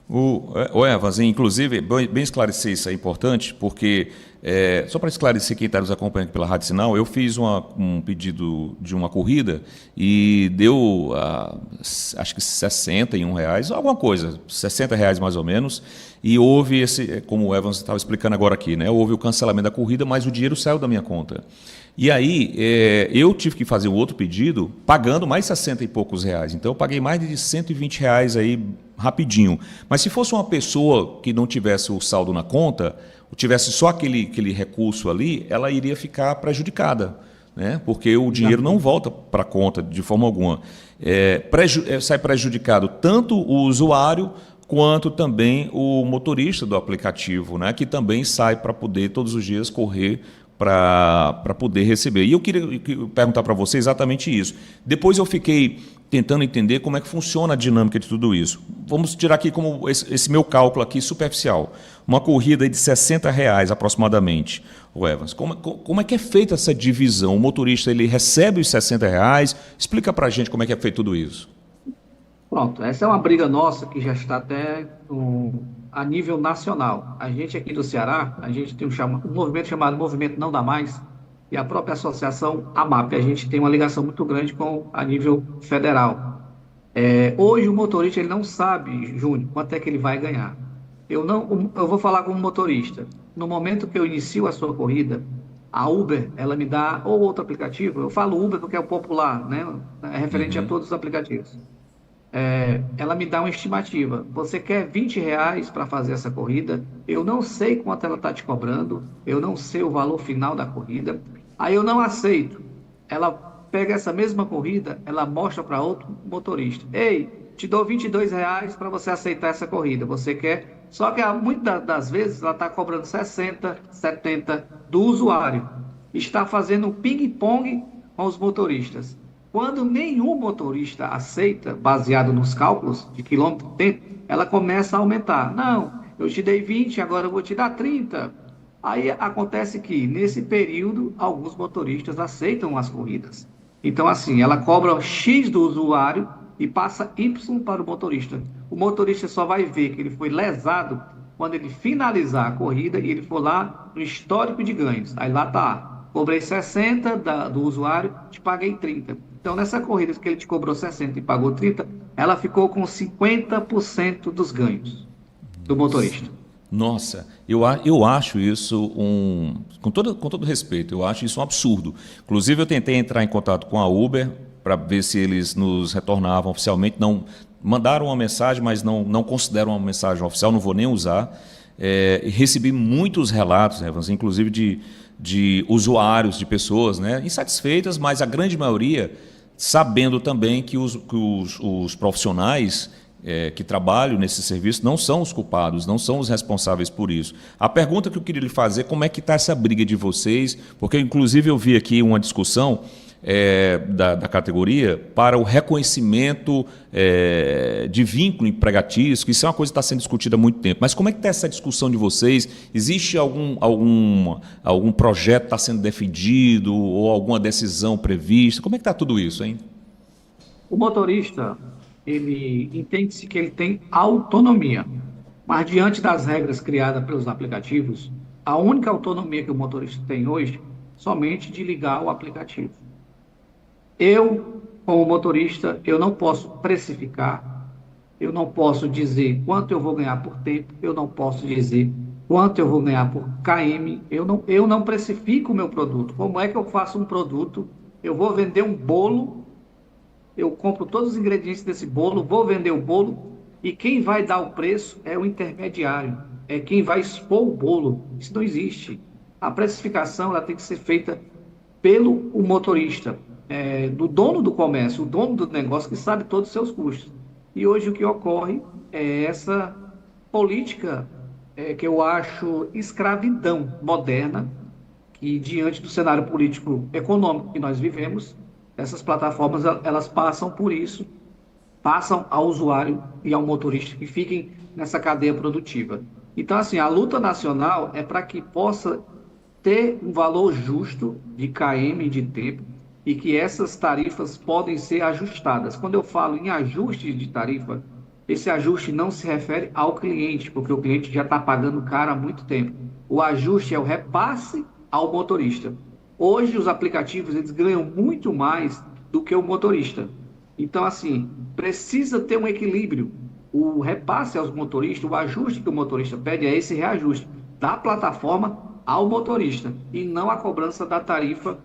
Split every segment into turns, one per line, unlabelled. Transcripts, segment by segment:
O Evans, inclusive, bem esclarecer isso é importante, porque, só para esclarecer quem está nos acompanhando pela Rádio Sinal, eu fiz um pedido de uma corrida e deu, acho que R$ 61, alguma coisa, R$ 60 mais ou menos, e houve esse, como o Evans estava explicando agora aqui, né, houve o cancelamento da corrida, mas o dinheiro saiu da minha conta. E aí, eu tive que fazer um outro pedido, pagando mais 60 e poucos reais. Então, eu paguei mais de R$ 120 aí, rapidinho. Mas se fosse uma pessoa que não tivesse o saldo na conta, tivesse só aquele recurso ali, ela iria ficar prejudicada, né? Porque o dinheiro não
Exatamente.
volta para a conta de forma alguma. Sai prejudicado tanto o usuário quanto também o motorista do aplicativo, né? Que também sai para poder todos os dias correr para poder receber. E eu queria perguntar para você exatamente isso. Depois eu fiquei tentando entender como é que funciona a dinâmica de tudo isso. Vamos tirar aqui como esse meu cálculo aqui superficial. Uma corrida de R$ 60 aproximadamente. O Evans, como é que é feita essa divisão? O motorista ele recebe os R$ 60? Explica para a gente como é que é feito tudo isso.
Pronto, essa é uma briga nossa que já está até a nível nacional. A gente aqui do Ceará, a gente tem um movimento chamado Movimento Não Dá Mais, e a própria associação AMAP, a gente tem uma ligação muito grande com a nível federal. Hoje o motorista ele não sabe, Júnior, quanto é que ele vai ganhar. Eu vou falar como motorista. No momento que eu inicio a sua corrida, a Uber, ela me dá, ou outro aplicativo, eu falo Uber porque é o popular, né? É referente a
Uhum.
todos os aplicativos. Ela me dá uma estimativa. Você quer R$ 20 para fazer essa corrida? Eu não sei quanto ela está te cobrando, eu não sei o valor final da corrida. Aí eu não aceito. Ela pega essa mesma corrida, ela mostra para outro motorista. Ei, te dou R$ 22 para você aceitar essa corrida. Você quer? Só que muitas das vezes ela está cobrando 60, 70 do usuário. Está fazendo um ping-pong com os motoristas. Quando nenhum motorista aceita, baseado nos cálculos de quilômetro tempo, ela começa a aumentar. Não, eu te dei 20, agora eu vou te dar 30. Aí acontece que, nesse período, alguns motoristas aceitam as corridas. Então, assim, ela cobra X do usuário e passa Y para o motorista. O motorista só vai ver que ele foi lesado quando ele finalizar a corrida e ele for lá no histórico de ganhos. Aí lá tá, cobrei 60 do usuário, te paguei 30. Então, nessa corrida que ele te cobrou 60 e pagou 30, ela ficou com 50% dos ganhos do motorista.
Nossa, eu acho isso com todo respeito, eu acho isso um absurdo. Inclusive, eu tentei entrar em contato com a Uber para ver se eles nos retornavam oficialmente. Não mandaram uma mensagem, mas não consideram uma mensagem oficial, não vou nem usar. E recebi muitos relatos, Evans, inclusive de usuários, de pessoas, né, insatisfeitas, mas a grande maioria sabendo também que os profissionais que trabalham nesse serviço não são os culpados, não são os responsáveis por isso. A pergunta que eu queria lhe fazer, como é que está essa briga de vocês? Porque, inclusive, eu vi aqui uma discussão da categoria para o reconhecimento de vínculo empregatício, que isso é uma coisa que está sendo discutida há muito tempo. Mas como é que está essa discussão de vocês? Existe algum projeto que está sendo defendido ou alguma decisão prevista? Como é que está tudo isso, hein?
O motorista, ele entende-se que ele tem autonomia, mas diante das regras criadas pelos aplicativos, a única autonomia que o motorista tem hoje somente de ligar o aplicativo. Eu, como motorista, eu não posso precificar, eu não posso dizer quanto eu vou ganhar por tempo, eu não posso dizer quanto eu vou ganhar por KM, eu não precifico o meu produto. Como é que eu faço um produto? Eu vou vender um bolo, eu compro todos os ingredientes desse bolo, vou vender o bolo, e quem vai dar o preço é o intermediário, é quem vai expor o bolo. Isso não existe. A precificação ela tem que ser feita pelo o motorista, do dono do comércio, o dono do negócio que sabe todos os seus custos. E hoje o que ocorre é essa política que eu acho escravidão moderna, que diante do cenário político econômico que nós vivemos, essas plataformas elas passam por isso, passam ao usuário e ao motorista que fiquem nessa cadeia produtiva. Então, assim, a luta nacional é para que possa ter um valor justo de KM de tempo e que essas tarifas podem ser ajustadas. Quando eu falo em ajuste de tarifa, Esse ajuste não se refere ao cliente, porque o cliente já está pagando caro há muito tempo. O ajuste é o repasse ao motorista. Hoje, os aplicativos eles ganham muito mais do que o motorista. Então, assim, precisa ter um equilíbrio. O repasse aos motoristas, o ajuste que o motorista pede é esse reajuste da plataforma ao motorista e não a cobrança da tarifa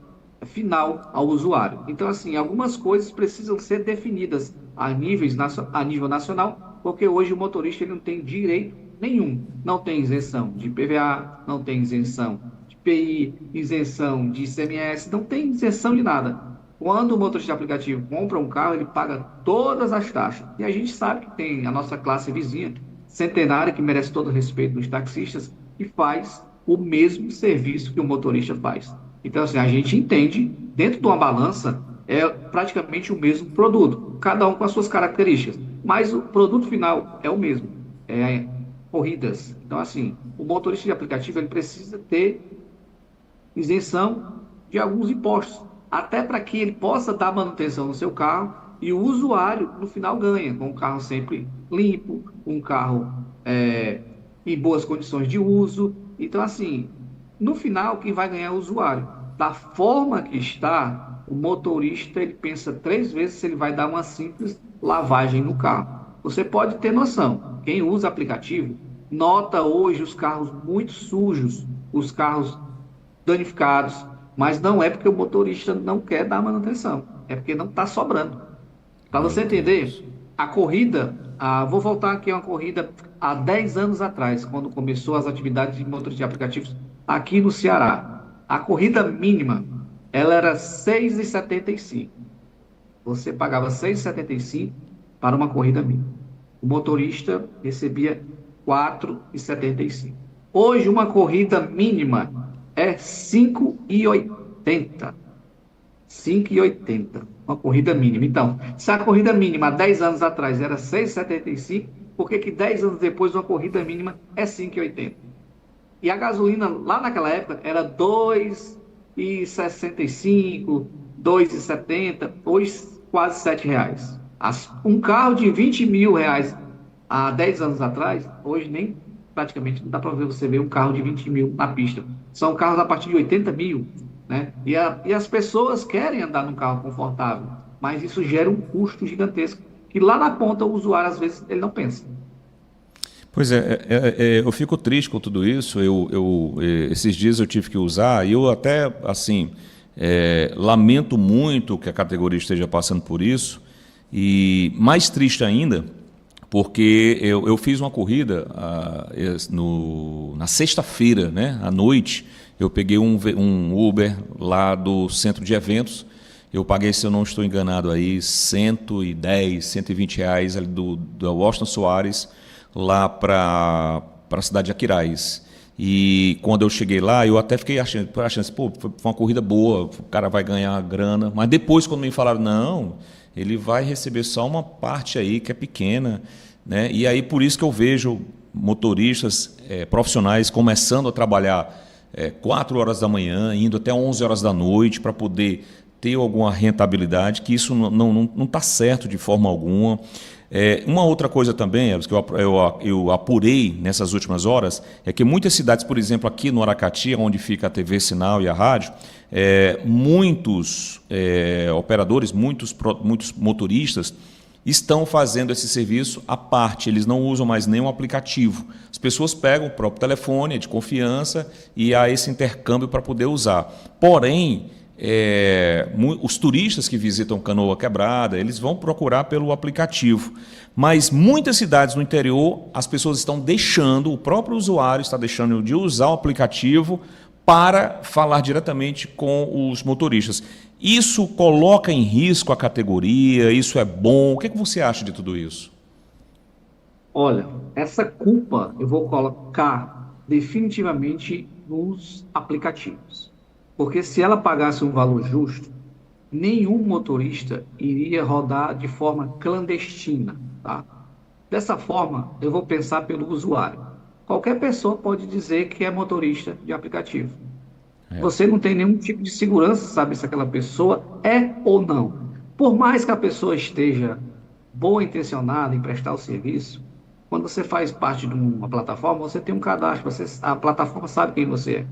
final ao usuário. Então, assim, algumas coisas precisam ser definidas a nível nacional, porque hoje o motorista ele não tem direito nenhum. Não tem isenção de IPVA, não tem isenção de PI, isenção de ICMS, não tem isenção de nada. Quando o motorista de aplicativo compra um carro, ele paga todas as taxas. E a gente sabe que tem a nossa classe vizinha, centenária, que merece todo o respeito dos taxistas, e faz o mesmo serviço que o motorista faz. Então, assim, a gente entende, dentro de uma balança, é praticamente o mesmo produto, cada um com as suas características, mas o produto final é o mesmo, é corridas. Então, assim, o motorista de aplicativo ele precisa ter isenção de alguns impostos, até para que ele possa dar manutenção no seu carro e o usuário, no final, ganha, com um carro sempre limpo, um carro em boas condições de uso. Então, assim, no final, quem vai ganhar é o usuário. Da forma que está, o motorista ele pensa 3 vezes se ele vai dar uma simples lavagem no carro. Você pode ter noção, quem usa aplicativo nota hoje os carros muito sujos, os carros danificados, mas não é porque o motorista não quer dar manutenção, é porque não está sobrando. Para
Meu
você
Deus.
entender, a corrida, vou voltar aqui a uma corrida há 10 anos atrás, quando começou as atividades de motorista de aplicativos aqui no Ceará. A corrida mínima, ela era 6,75. Você pagava 6,75 para uma corrida mínima. O motorista recebia 4,75. Hoje, uma corrida mínima é 5,80. 5,80. Uma corrida mínima. Então, se a corrida mínima há 10 anos atrás era 6,75, por que 10 anos depois uma corrida mínima é 5,80? E a gasolina lá naquela época era 2,65, 2,70, hoje quase R$ 7. Um carro de R$ 20.000 há 10 anos atrás, hoje nem praticamente não dá para você ver um carro de 20 mil na pista. São carros a partir de 80 mil, né? E as pessoas querem andar num carro confortável, mas isso gera um custo gigantesco que lá na ponta o usuário às vezes ele não pensa.
Pois eu fico triste com tudo isso. Esses dias eu tive que usar e eu até, assim, lamento muito que a categoria esteja passando por isso. E mais triste ainda, porque eu fiz uma corrida na sexta-feira, né, à noite. Eu peguei um Uber lá do centro de eventos. Eu paguei, se eu não estou enganado, aí R$ 110, R$ 120 ali do Washington Soares lá para a cidade de Aquiraz. E quando eu cheguei lá, eu até fiquei achando assim, pô, foi uma corrida boa, o cara vai ganhar grana. Mas depois, quando me falaram, não, ele vai receber só uma parte aí que é pequena, né? E aí por isso que eu vejo motoristas profissionais começando a trabalhar 4 horas da manhã, indo até 11 horas da noite para poder ter alguma rentabilidade, que isso não está certo de forma alguma. Uma outra coisa também, que eu apurei nessas últimas horas, é que muitas cidades, por exemplo, aqui no Aracati, onde fica a TV Sinal e a rádio, muitos operadores, muitos motoristas estão fazendo esse serviço à parte, eles não usam mais nenhum aplicativo. As pessoas pegam o próprio telefone, é de confiança, e há esse intercâmbio para poder usar. Porém, os turistas que visitam Canoa Quebrada, eles vão procurar pelo aplicativo. Mas muitas cidades no interior, as pessoas estão deixando, o próprio usuário está deixando de usar o aplicativo para falar diretamente com os motoristas. Isso coloca em risco a categoria? Isso é bom? O que você acha de tudo isso?
Olha, essa culpa eu vou colocar definitivamente nos aplicativos. Porque se ela pagasse um valor justo, nenhum motorista iria rodar de forma clandestina, tá? Dessa forma, eu vou pensar pelo usuário. Qualquer pessoa pode dizer que é motorista de aplicativo. Você não tem nenhum tipo de segurança, sabe, se aquela pessoa é ou não. Por mais que a pessoa esteja boa intencionada em prestar o serviço, quando você faz parte de uma plataforma, você tem um cadastro, a plataforma sabe quem você é.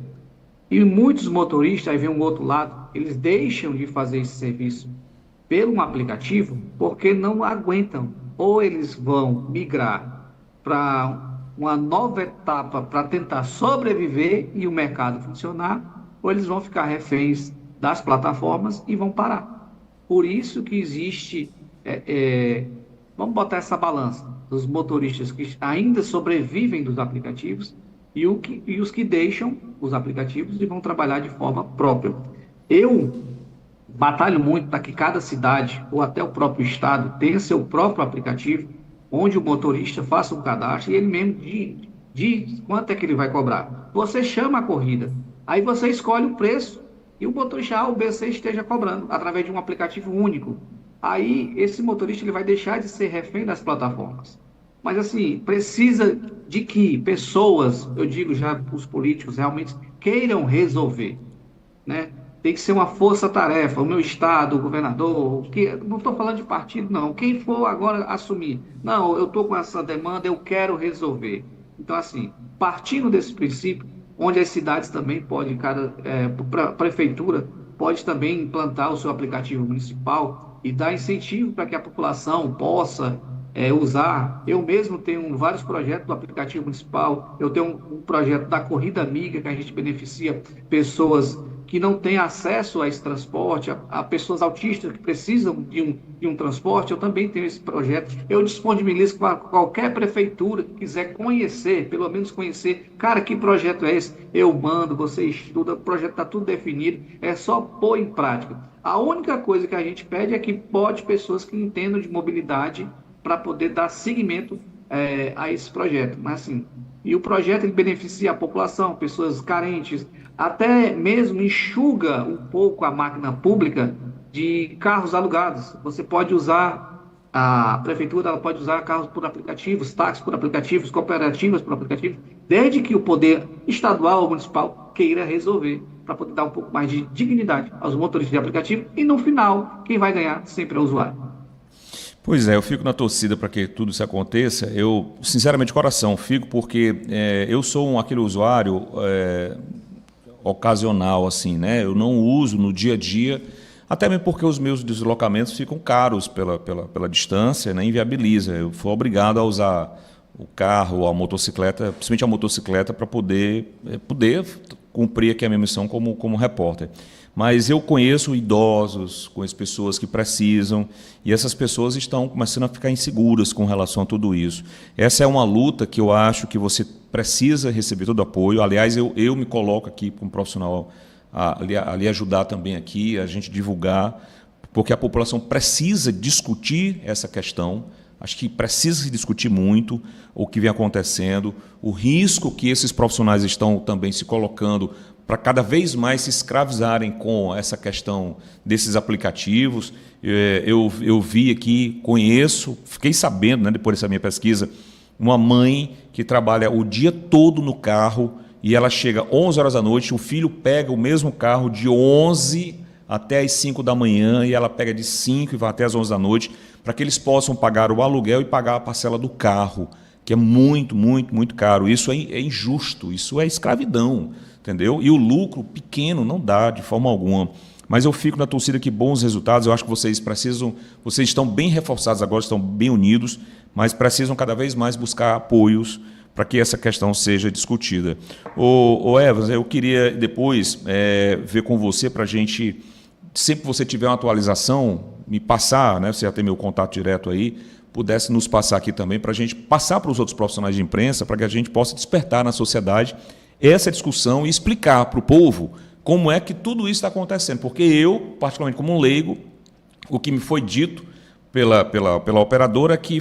E muitos motoristas, aí vem um outro lado, eles deixam de fazer esse serviço pelo um aplicativo porque não aguentam. Ou eles vão migrar para uma nova etapa para tentar sobreviver e o mercado funcionar, ou eles vão ficar reféns das plataformas e vão parar. Por isso que existe, vamos botar essa balança, dos motoristas que ainda sobrevivem dos aplicativos e os que deixam os aplicativos e vão trabalhar de forma própria. Eu batalho muito para que cada cidade ou até o próprio estado tenha seu próprio aplicativo, onde o motorista faça um cadastro e ele mesmo diz quanto é que ele vai cobrar. Você chama a corrida, aí você escolhe o preço e o motorista A ou B, C esteja cobrando através de um aplicativo único. Aí esse motorista ele vai deixar de ser refém das plataformas. Mas assim, precisa de que pessoas, eu digo já os políticos, realmente queiram resolver, né? Tem que ser uma força-tarefa, o meu estado, o governador, que, não estou falando de partido, não. Quem for agora assumir, não, eu estou com essa demanda, eu quero resolver. Então, assim, partindo desse princípio, onde as cidades também podem, a prefeitura pode também implantar o seu aplicativo municipal e dar incentivo para que a população possa usar. Eu mesmo tenho vários projetos do aplicativo municipal, eu tenho um projeto da Corrida Amiga, que a gente beneficia pessoas que não têm acesso a esse transporte, a pessoas autistas que precisam de um transporte. Eu também tenho esse projeto. Eu disponibilizo para qualquer prefeitura que quiser conhecer, pelo menos conhecer, cara, que projeto é esse? Eu mando, você estuda, o projeto está tudo definido, é só pôr em prática. A única coisa que a gente pede é que bote pessoas que entendam de mobilidade para poder dar seguimento a esse projeto. Mas assim, e o projeto ele beneficia a população, pessoas carentes, até mesmo enxuga um pouco a máquina pública de carros alugados. Você pode usar, a prefeitura ela pode usar carros por aplicativos, táxis por aplicativos, cooperativas por aplicativos, desde que o poder estadual ou municipal queira resolver, para poder dar um pouco mais de dignidade aos motoristas de aplicativo e no final, quem vai ganhar sempre é o usuário.
Pois é, eu fico na torcida para que tudo isso aconteça. Eu, sinceramente, de coração, fico porque eu sou aquele usuário ocasional, assim, né? Eu não uso no dia a dia, até mesmo porque os meus deslocamentos ficam caros pela distância, né? Inviabiliza. Eu fui obrigado a usar o carro ou a motocicleta, principalmente a motocicleta, para poder cumprir aqui a minha missão como repórter. Mas eu conheço idosos, conheço pessoas que precisam, e essas pessoas estão começando a ficar inseguras com relação a tudo isso. Essa é uma luta que eu acho que você precisa receber todo apoio. Aliás, eu me coloco aqui como profissional ali ajudar também aqui, a gente divulgar, porque a população precisa discutir essa questão. Acho que precisa se discutir muito o que vem acontecendo, o risco que esses profissionais estão também se colocando para cada vez mais se escravizarem com essa questão desses aplicativos. Eu vi aqui, conheço, fiquei sabendo, né, depois dessa minha pesquisa, uma mãe que trabalha o dia todo no carro e ela chega 11 horas da noite, o filho pega o mesmo carro de 11 até as 5 da manhã e ela pega de 5 e vai até as 11 da noite, para que eles possam pagar o aluguel e pagar a parcela do carro, que é muito, muito, muito caro. Isso é injusto, isso é escravidão, entendeu? E o lucro pequeno não dá de forma alguma. Mas eu fico na torcida que bons resultados, eu acho que vocês estão bem reforçados agora, estão bem unidos, mas precisam cada vez mais buscar apoios para que essa questão seja discutida. Evans, eu queria depois ver com você para a gente, sempre que você tiver uma atualização, me passar, né, você já tem meu contato direto aí, pudesse nos passar aqui também, para a gente passar para os outros profissionais de imprensa, para que a gente possa despertar na sociedade essa discussão e explicar para o povo como é que tudo isso está acontecendo. Porque eu, particularmente como um leigo, o que me foi dito pela operadora que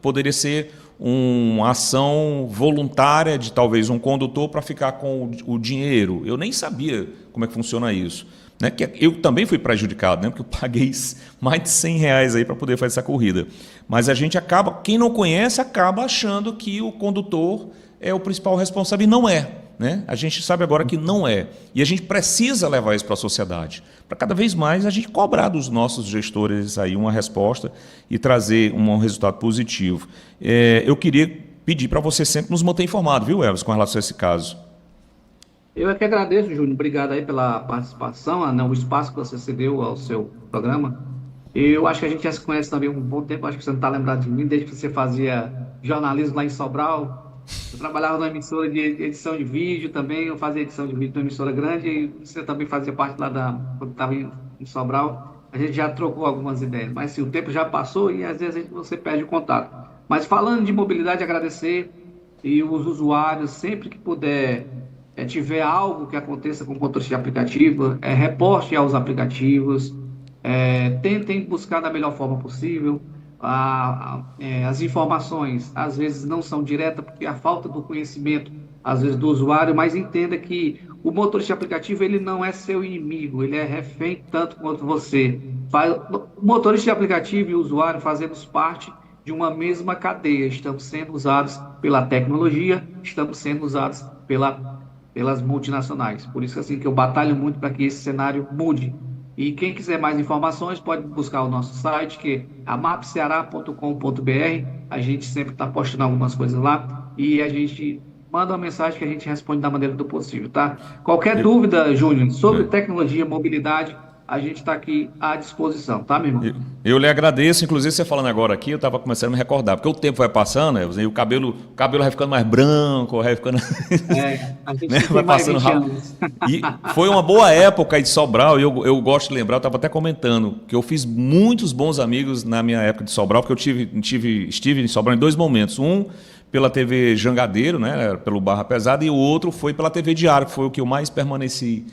poderia ser uma ação voluntária de talvez um condutor para ficar com o dinheiro. Eu nem sabia como é que funciona isso. Né? Que eu também fui prejudicado, né? Porque eu paguei mais de R$100 aí para poder fazer essa corrida. Mas a gente acaba, quem não conhece, acaba achando que o condutor é o principal responsável, e não é. né? A gente sabe agora que não é. E a gente precisa levar isso para a sociedade, para cada vez mais a gente cobrar dos nossos gestores aí uma resposta e trazer um resultado positivo. Eu queria pedir para você sempre nos manter informado, viu, Elvis, com relação a esse caso.
Eu é que agradeço, Júnior. Obrigado aí pela participação, o espaço que você cedeu ao seu programa. Eu acho que a gente já se conhece também há um bom tempo, acho que você não está lembrado de mim, desde que você fazia jornalismo lá em Sobral. Eu trabalhava numa emissora de edição de vídeo também, eu fazia edição de vídeo numa emissora grande, e você também fazia parte lá quando estava em Sobral. A gente já trocou algumas ideias, mas assim, o tempo já passou e às vezes você perde o contato. Mas falando de mobilidade, agradecer e os usuários, sempre que puder, tiver algo que aconteça com o motorista de aplicativo, reporte aos aplicativos, tentem buscar da melhor forma possível. As informações às vezes não são diretas porque a falta do conhecimento às vezes do usuário, mas entenda que o motorista de aplicativo ele não é seu inimigo, ele é refém tanto quanto você. O motorista de aplicativo e o usuário fazemos parte de uma mesma cadeia, estamos sendo usados pela tecnologia, estamos sendo usados pelas multinacionais. Por isso assim que eu batalho muito para que esse cenário mude. E quem quiser mais informações pode buscar o nosso site, que é amapceara.com.br. A gente sempre está postando algumas coisas lá e a gente manda uma mensagem que a gente responde da maneira do possível, tá? Qualquer dúvida, Júnior, sobre tecnologia, mobilidade, a gente está aqui à disposição, tá, meu irmão?
Eu lhe agradeço, inclusive você falando agora aqui, eu estava começando a me recordar, porque o tempo vai passando, e o cabelo vai ficando mais branco, vai ficando...
A gente
né? Vai
mais
passando
20
rápido.
anos.
E foi uma boa época aí de Sobral, e eu gosto de lembrar, eu estava até comentando, que eu fiz muitos bons amigos na minha época de Sobral, porque eu estive em Sobral em 2 momentos. Um pela TV Jangadeiro, né, pelo Barra Pesada, e o outro foi pela TV Diário, que foi o que eu mais permaneci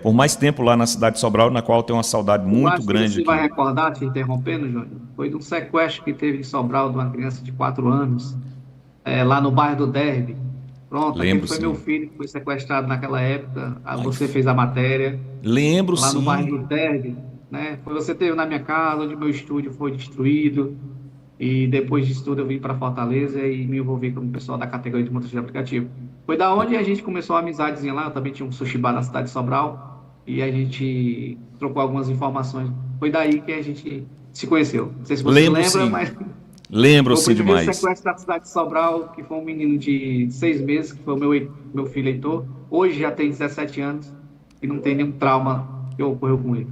por mais tempo lá na cidade de Sobral, na qual eu tenho uma saudade muito grande.
Você vai recordar, te interrompendo, Júnior, foi de um sequestro que teve em Sobral de uma criança de 4 anos, lá no bairro do Derby. Pronto, aquele
Lembro,
foi
sim.
meu filho que foi sequestrado naquela época.
Ai,
Você fez a matéria.
Lembro,
Lá no
sim.
bairro do Derby, né? Foi você teve na minha casa, onde meu estúdio foi destruído. E depois disso tudo eu vim para Fortaleza e me envolvi com o pessoal da categoria de motorista de aplicativo. Foi da onde a gente começou a amizadezinha lá. Eu também tinha um sushi bar na cidade de Sobral e a gente trocou algumas informações. Foi daí que a gente se conheceu. Não sei se você
Lembro,
lembra,
sim.
mas
Lembro,
foi o
sim,
primeiro
demais.
sequestro da cidade de Sobral, que foi um menino de 6 meses, que foi o meu filho Heitor. Hoje já tem 17 anos e não tem nenhum trauma que ocorreu com ele.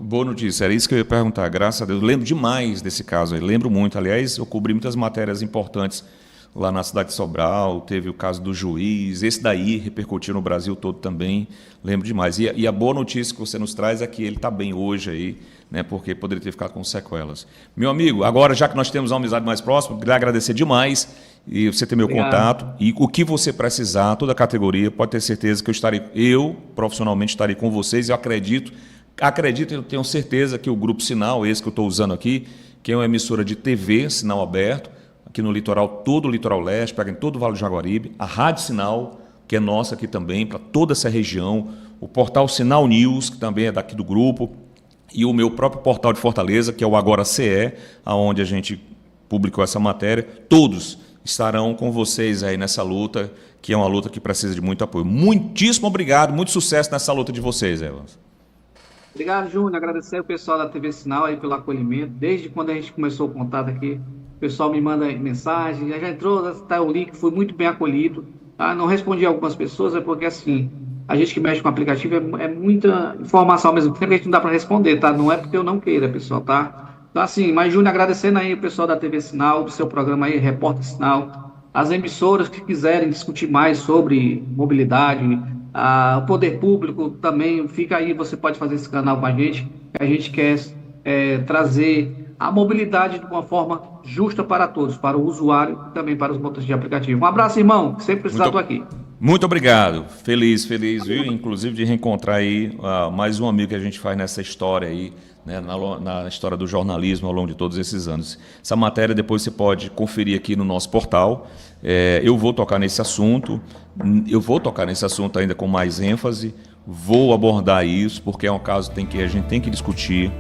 Boa notícia, era isso que eu ia perguntar, graças a Deus. Lembro demais desse caso aí, lembro muito. Aliás, eu cobri muitas matérias importantes lá na cidade de Sobral, teve o caso do juiz, esse daí repercutiu no Brasil todo também, lembro demais. E a boa notícia que você nos traz é que ele está bem hoje aí, né, porque poderia ter ficado com sequelas. Meu amigo, agora já que nós temos uma amizade mais próxima, queria agradecer demais e você ter meu
Obrigado.
contato e o que você precisar, toda a categoria, pode ter certeza que eu profissionalmente estarei com vocês. Eu acredito, eu tenho certeza que o Grupo Sinal, esse que eu estou usando aqui, que é uma emissora de TV, sinal aberto, aqui no litoral, todo o litoral leste, pega em todo o Vale do Jaguaribe, a Rádio Sinal, que é nossa aqui também, para toda essa região, o portal Sinal News, que também é daqui do grupo, e o meu próprio portal de Fortaleza, que é o Agora CE, onde a gente publicou essa matéria, todos estarão com vocês aí nessa luta, que é uma luta que precisa de muito apoio. Muitíssimo obrigado, muito sucesso nessa luta de vocês, Evans.
Obrigado, Júnior. Agradecer ao pessoal da TV Sinal aí pelo acolhimento. Desde quando a gente começou o contato aqui, o pessoal me manda mensagem, já entrou, está o link, foi muito bem acolhido. Não respondi a algumas pessoas, é porque assim, a gente que mexe com o aplicativo é muita informação ao mesmo tempo que a gente não dá para responder, tá? Não é porque eu não queira, pessoal, tá? Então assim, mas Júnior, agradecendo aí o pessoal da TV Sinal, do seu programa aí, Repórter Sinal, as emissoras que quiserem discutir mais sobre mobilidade, o poder público também, fica aí, você pode fazer esse canal com a gente, que a gente quer trazer a mobilidade de uma forma justa para todos, para o usuário e também para os motoristas de aplicativo. Um abraço, irmão, que sempre precisar, estou aqui.
Muito obrigado, feliz, viu? Inclusive de reencontrar aí mais um amigo que a gente faz nessa história aí, né, na história do jornalismo ao longo de todos esses anos. Essa matéria depois você pode conferir aqui no nosso portal. Eu vou tocar nesse assunto, ainda com mais ênfase, vou abordar isso, porque é um caso que a gente tem que discutir,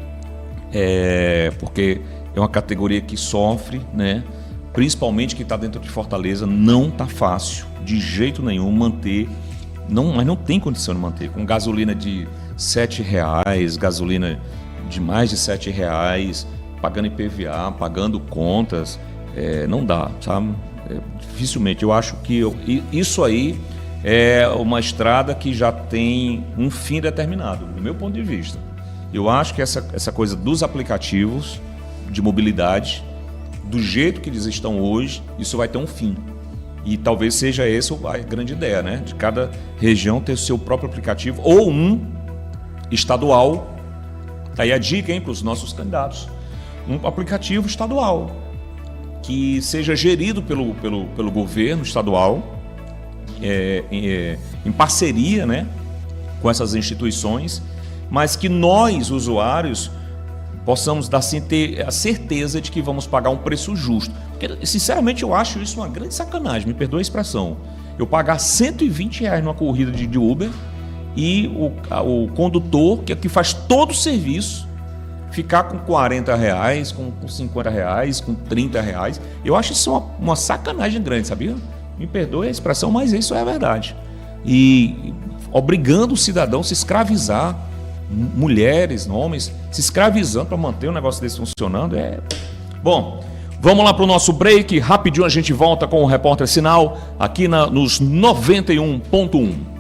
porque é uma categoria que sofre, né? Principalmente que está dentro de Fortaleza, não está fácil de jeito nenhum manter, mas não tem condição de manter, com gasolina de R$ 7,00, gasolina de mais de R$ 7,00, pagando IPVA, pagando contas, não dá, sabe? Dificilmente. Eu acho que isso aí é uma estrada que já tem um fim determinado, do meu ponto de vista. Eu acho que essa coisa dos aplicativos de mobilidade, do jeito que eles estão hoje, isso vai ter um fim. E talvez seja essa a grande ideia, né? De cada região ter o seu próprio aplicativo ou um estadual. Tá aí a dica, hein, para os nossos candidatos. Um aplicativo estadual que seja gerido pelo governo estadual, em parceria, né, com essas instituições, mas que nós, usuários, possamos ter a certeza de que vamos pagar um preço justo. Porque, sinceramente, eu acho isso uma grande sacanagem, me perdoa a expressão. Eu pagar R$ 120 numa corrida de Uber e o condutor, que faz todo o serviço, ficar com R$ 40, com R$ 50, com R$ 30. Eu acho isso uma sacanagem grande, sabia? Me perdoe a expressão, mas isso é a verdade. E obrigando o cidadão a se escravizar, mulheres, homens, se escravizando para manter um negócio desse funcionando. Bom, vamos lá para o nosso break. Rapidinho a gente volta com o Repórter Sinal aqui nos 91.1.